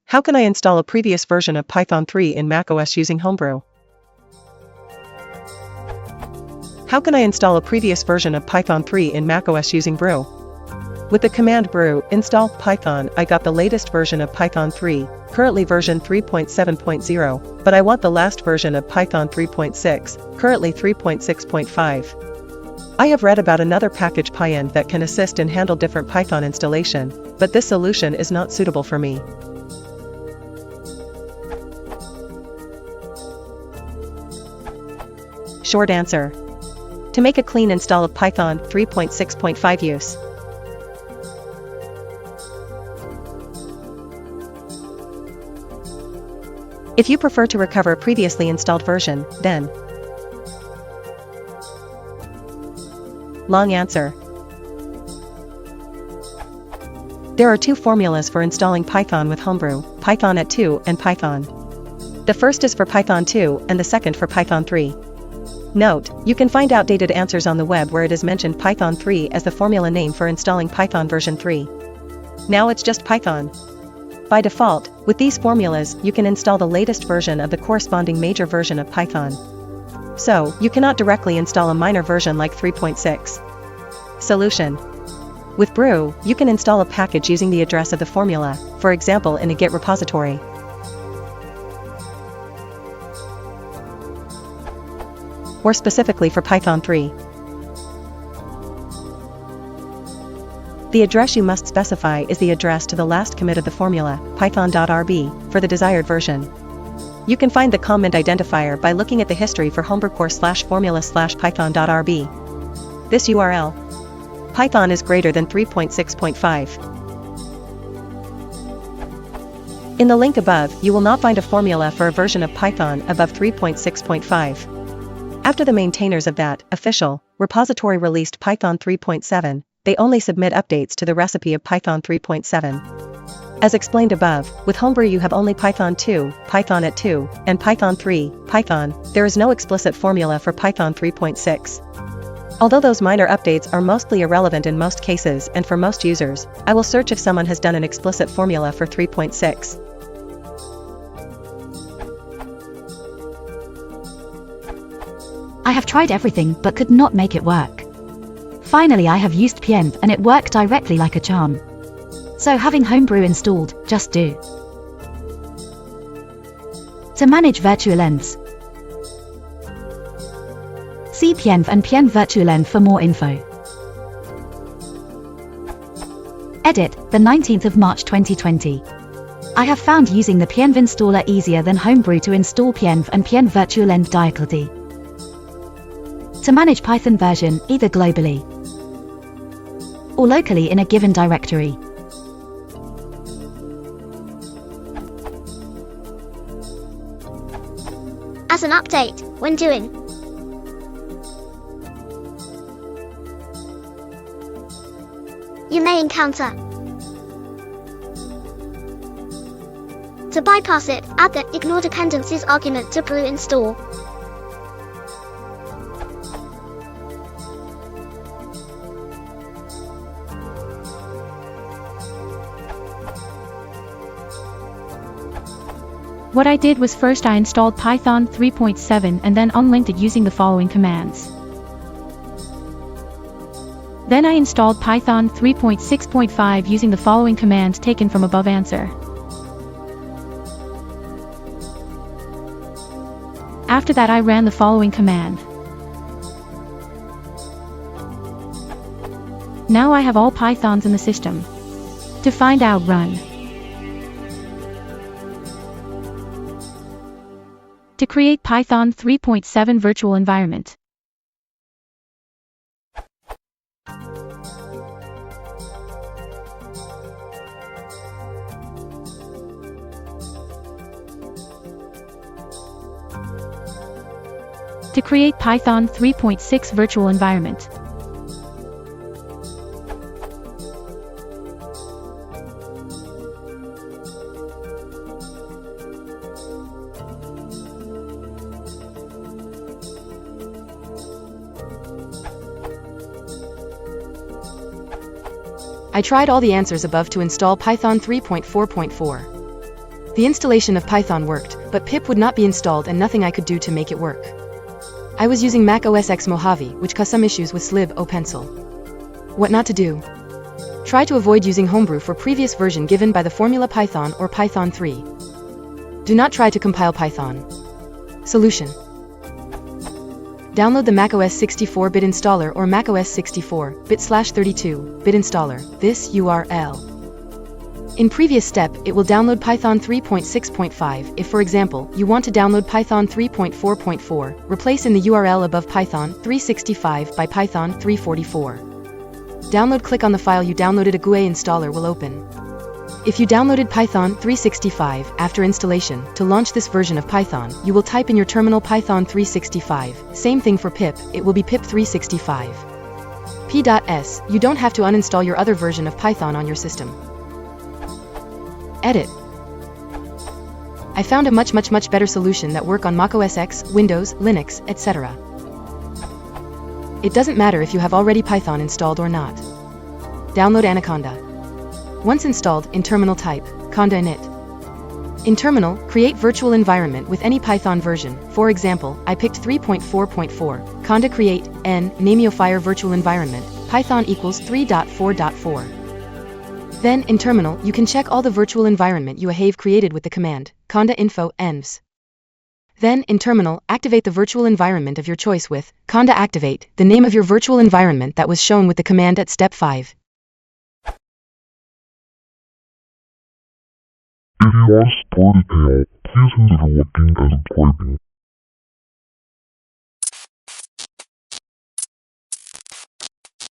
How can I install a previous version of Python 3 in macOS using Homebrew? How can I install a previous version of Python 3 in macOS using Brew? With the command brew install Python, I got the latest version of Python 3, currently version 3.7.0, but I want the last version of Python 3.6, currently 3.6.5. I have read about another package Pyenv that can assist and handle different Python installation, but this solution is not suitable for me. Short answer. To make a clean install of Python 3.6.5 use. If you prefer to recover a previously installed version, then long answer. There are two formulas for installing Python with Homebrew, Python at 2 and Python. The first is for Python 2 and the second for Python 3. Note, you can find outdated answers on the web where it is mentioned Python 3 as the formula name for installing Python version 3. Now it's just Python. By default, with these formulas, you can install the latest version of the corresponding major version of Python. So, you cannot directly install a minor version like 3.6. Solution. With Brew, you can install a package using the address of the formula, for example in a Git repository. Or specifically for Python 3. The address you must specify is the address to the last commit of the formula, python.rb, for the desired version. You can find the comment identifier by looking at the history for hombrew_formula/python.rb. This URL. Python is greater than 3.6.5. In the link above, you will not find a formula for a version of Python above 3.6.5. After the maintainers of that official repository released Python 3.7, they only submit updates to the recipe of Python 3.7. As explained above, with Homebrew you have only Python 2, Python at 2, and Python 3, Python. There is no explicit formula for Python 3.6. Although those minor updates are mostly irrelevant in most cases and for most users, I will search if someone has done an explicit formula for 3.6. I have tried everything but could not make it work. Finally I have used Pyenv and it worked directly like a charm. So having Homebrew installed, just do. To manage virtualenv, see Pyenv and Pyenv virtualenv for more info. Edit, the 19th of March 2020. I have found using the Pyenv installer easier than Homebrew to install Pyenv and Pyenv virtualenv directly. To manage Python version, either globally or locally in a given directory. As an update, when doing you may encounter. To bypass it, add the ignore dependencies argument to brew install. What I did was first I installed Python 3.7 and then unlinked it using the following commands. Then I installed Python 3.6.5 using the following commands taken from above answer. After that I ran the following command. Now I have all Pythons in the system. To find out run. To create Python 3.7 virtual environment. To create Python 3.6 virtual environment. I tried all the answers above to install Python 3.4.4. The installation of Python worked, but pip would not be installed and nothing I could do to make it work. I was using macOS X Mojave, which caused some issues with slib o pencil. What not to do? Try to avoid using Homebrew for previous version given by the formula Python or Python 3. Do not try to compile Python. Solution. Download the macOS 64-bit installer or macOS 64-bit/32-bit installer, this URL. In previous step, it will download Python 3.6.5. If, for example, you want to download Python 3.4.4, replace in the URL above Python 365 by Python 344. Download, click on the file you downloaded, a GUI installer will open. If you downloaded Python 365 after installation, to launch this version of Python, you will type in your terminal Python 365. Same thing for pip, it will be pip 365. p.s. You don't have to uninstall your other version of Python on your system. Edit. I found a much better solution that work on macOS X, Windows, Linux, etc. It doesn't matter if you have already Python installed or not. Download Anaconda. Once installed, in terminal type, conda init. In terminal, create virtual environment with any Python version. For example, I picked 3.4.4. Conda create, n, name your fire virtual environment, Python equals 3.4.4. Then, in terminal, you can check all the virtual environment you have created with the command, conda info envs. Then, in terminal, activate the virtual environment of your choice with, conda activate, the name of your virtual environment that was shown with the command at step 5. If you want to support the channel, please consider looking and subscribing.